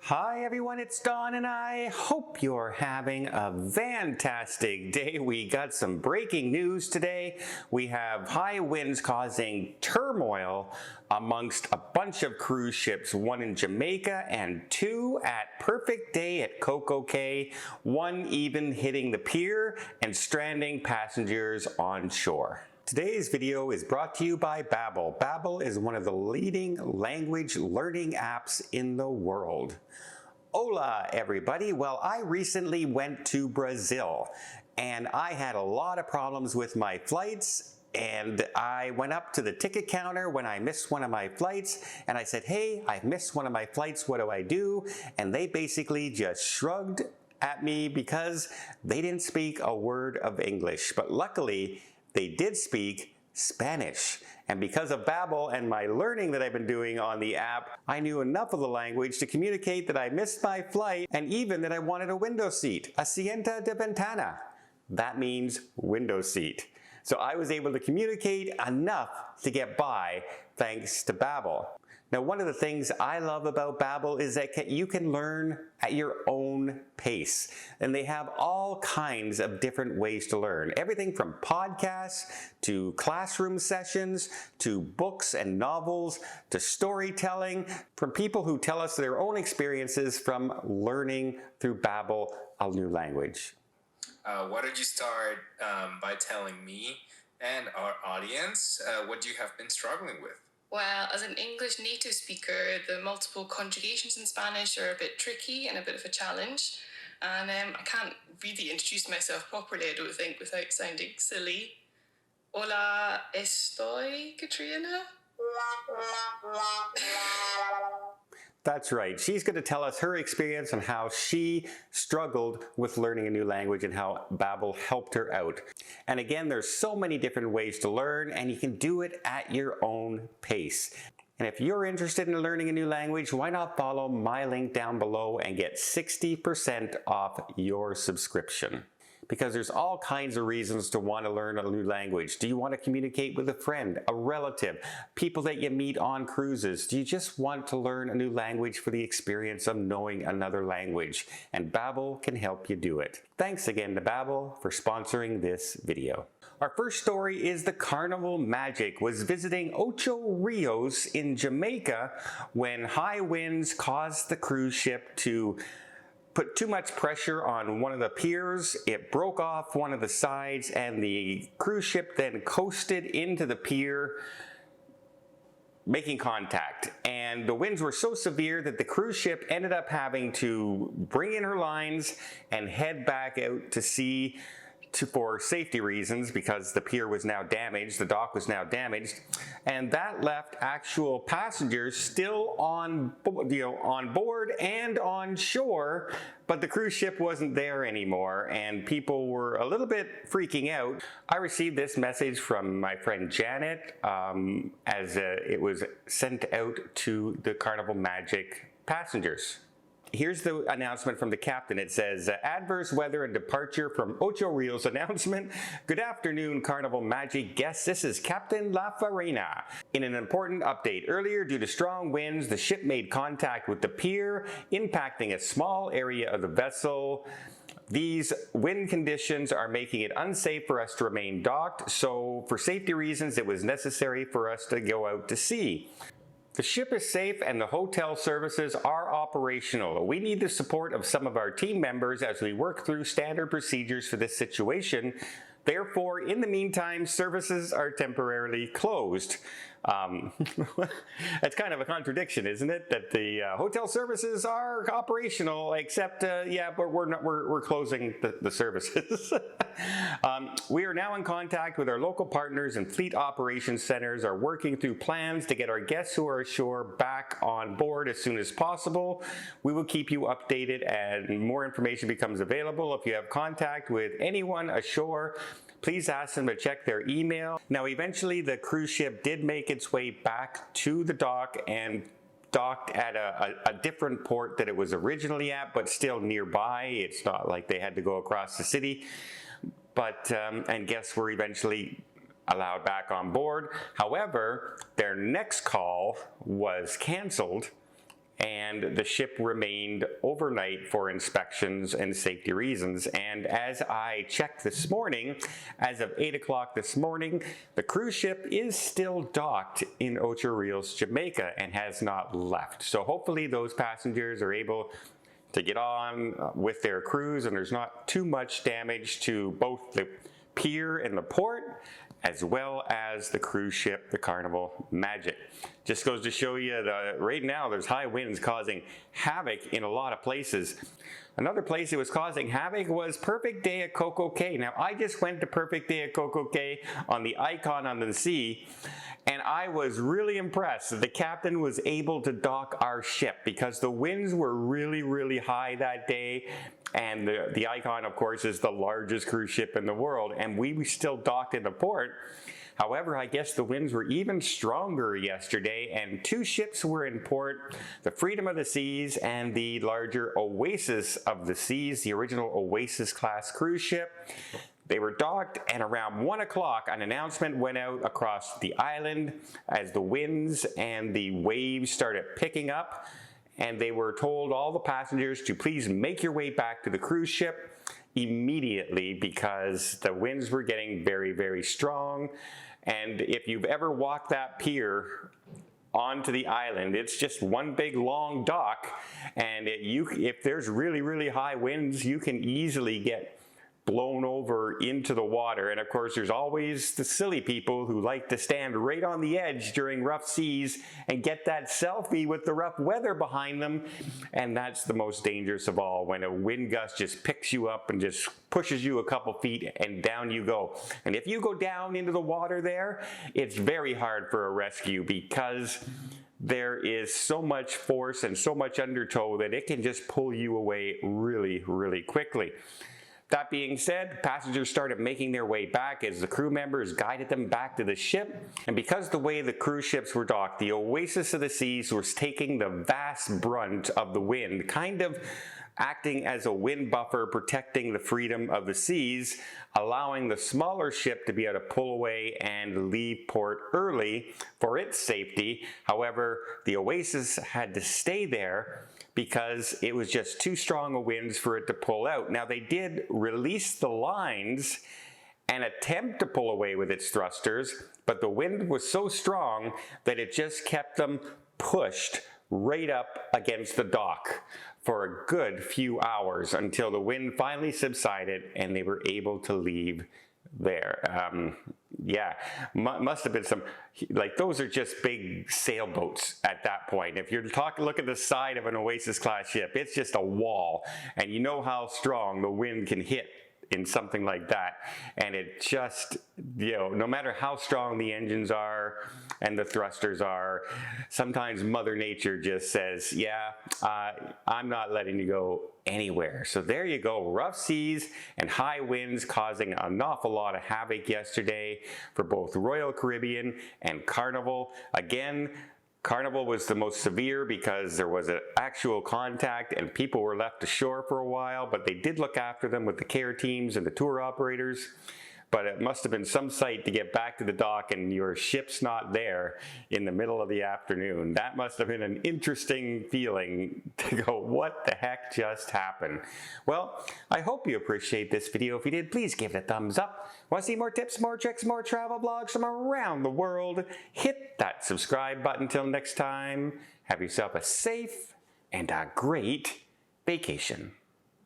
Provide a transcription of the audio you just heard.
Hi everyone, it's Don and I hope you're having a fantastic day. We got some breaking news today. We have high winds causing turmoil amongst a bunch of cruise ships, one in Jamaica and two at Perfect Day at Coco Key, one even hitting the pier and stranding passengers on shore. Today's video is brought to you by Babbel. Babbel is one of the leading language learning apps in the world. Hola everybody. Well, I recently went to Brazil and I had a lot of problems with my flights, and I went up to the ticket counter when I missed one of my flights and I said, hey, I missed one of my flights, what do I do? And they basically just shrugged at me because they didn't speak a word of English. But luckily, they did speak Spanish. And because of Babbel and my learning that I've been doing on the app, I knew enough of the language to communicate that I missed my flight and even that I wanted a window seat, asiento de ventana. That means window seat. So I was able to communicate enough to get by thanks to Babbel. Now, one of the things I love about Babbel is that you can learn at your own pace. And they have all kinds of different ways to learn. Everything from podcasts, to classroom sessions, to books and novels, to storytelling, from people who tell us their own experiences from learning through Babbel a new language. Why don't you start by telling me and our audience what you have been struggling with? Well, as an English native speaker, the multiple conjugations in Spanish are a bit tricky and a bit of a challenge. And I can't really introduce myself properly, I don't think, without sounding silly. Hola, estoy, Katrina? That's right. She's going to tell us her experience on how she struggled with learning a new language and how Babbel helped her out. And again, there's so many different ways to learn, and you can do it at your own pace. And if you're interested in learning a new language, why not follow my link down below and get 60% off your subscription? Because there's all kinds of reasons to want to learn a new language. Do you want to communicate with a friend, a relative, people that you meet on cruises? Do you just want to learn a new language for the experience of knowing another language? And Babbel can help you do it. Thanks again to Babbel for sponsoring this video. Our first story is the Carnival Magic was visiting Ocho Rios in Jamaica when high winds caused the cruise ship to put too much pressure on one of the piers. It broke off one of the sides and the cruise ship then coasted into the pier, making contact. And the winds were so severe that the cruise ship ended up having to bring in her lines and head back out to sea for safety reasons, because the pier was now damaged, the dock was now damaged, and that left actual passengers still on board and on shore, but the cruise ship wasn't there anymore, and people were a little bit freaking out. I received this message from my friend Janet as it was sent out to the Carnival Magic passengers. Here's the announcement from the captain. It says, adverse weather and departure from Ocho Rios announcement. Good afternoon, Carnival Magic guests. This is Captain La Farina. In an important update, earlier due to strong winds, the ship made contact with the pier, impacting a small area of the vessel. These wind conditions are making it unsafe for us to remain docked, so for safety reasons, it was necessary for us to go out to sea. The ship is safe and the hotel services are operational. We need the support of some of our team members as we work through standard procedures for this situation. Therefore, in the meantime, services are temporarily closed. That's kind of a contradiction, isn't it? That the hotel services are operational, except, yeah, but we're closing the services. We are now in contact with our local partners and fleet operations centers, are working through plans to get our guests who are ashore back on board as soon as possible. We will keep you updated as more information becomes available. If you have contact with anyone ashore, please ask them to check their email. Now, eventually the cruise ship did make its way back to the dock and docked at a different port that it was originally at, but still nearby. It's not like they had to go across the city. But, and guests were eventually allowed back on board. However, their next call was canceled and the ship remained overnight for inspections and safety reasons. And as I checked this morning, as of 8 o'clock this morning, the cruise ship is still docked in Ocho Rios, Jamaica, and has not left. So hopefully those passengers are able to get on with their cruise, and there's not too much damage to both the pier and the port, as well as the cruise ship, the Carnival Magic. Just goes to show you that right now there's high winds causing havoc in a lot of places. Another place it was causing havoc was Perfect Day at Coco Key. Now, I just went to Perfect Day at Coco Key on the Icon on the Sea, and I was really impressed that the captain was able to dock our ship because the winds were really, really high that day. And the Icon, of course, is the largest cruise ship in the world, and we still docked in the port. However, I guess the winds were even stronger yesterday, and two ships were in port, the Freedom of the Seas and the larger Oasis of the Seas, the original Oasis class cruise ship. They were docked, and around 1 o'clock, an announcement went out across the island as the winds and the waves started picking up, and they were told, all the passengers, to please make your way back to the cruise ship immediately because the winds were getting very, very strong. And if you've ever walked that pier onto the island, it's just one big long dock, and if there's really, really high winds, you can easily get blown over into the water. And of course, there's always the silly people who like to stand right on the edge during rough seas and get that selfie with the rough weather behind them. And that's the most dangerous of all, when a wind gust just picks you up and just pushes you a couple feet and down you go. And if you go down into the water there, it's very hard for a rescue because there is so much force and so much undertow that it can just pull you away really, really quickly. That being said, passengers started making their way back as the crew members guided them back to the ship. And because the way the cruise ships were docked, the Oasis of the Seas was taking the vast brunt of the wind, kind of acting as a wind buffer, protecting the Freedom of the Seas, allowing the smaller ship to be able to pull away and leave port early for its safety. However, the Oasis had to stay there because it was just too strong a winds for it to pull out. Now, they did release the lines and attempt to pull away with its thrusters, but the wind was so strong that it just kept them pushed right up against the dock for a good few hours until the wind finally subsided and they were able to leave there. Yeah, must have been some, like, those are just big sailboats at that point. If you're look at the side of an Oasis class ship, it's just a wall, and you know how strong the wind can hit in something like that. And it just, no matter how strong the engines are and the thrusters are, sometimes Mother Nature just says, yeah, I'm not letting you go anywhere. So there you go, rough seas and high winds causing an awful lot of havoc yesterday for both Royal Caribbean and Carnival. Again, Carnival was the most severe because there was an actual contact and people were left ashore for a while, but they did look after them with the care teams and the tour operators. But it must have been some sight to get back to the dock and your ship's not there in the middle of the afternoon. That must have been an interesting feeling to go, what the heck just happened? Well, I hope you appreciate this video. If you did, please give it a thumbs up. Want to see more tips, more tricks, more travel blogs from around the world? Hit that subscribe button. Till next time, have yourself a safe and a great vacation.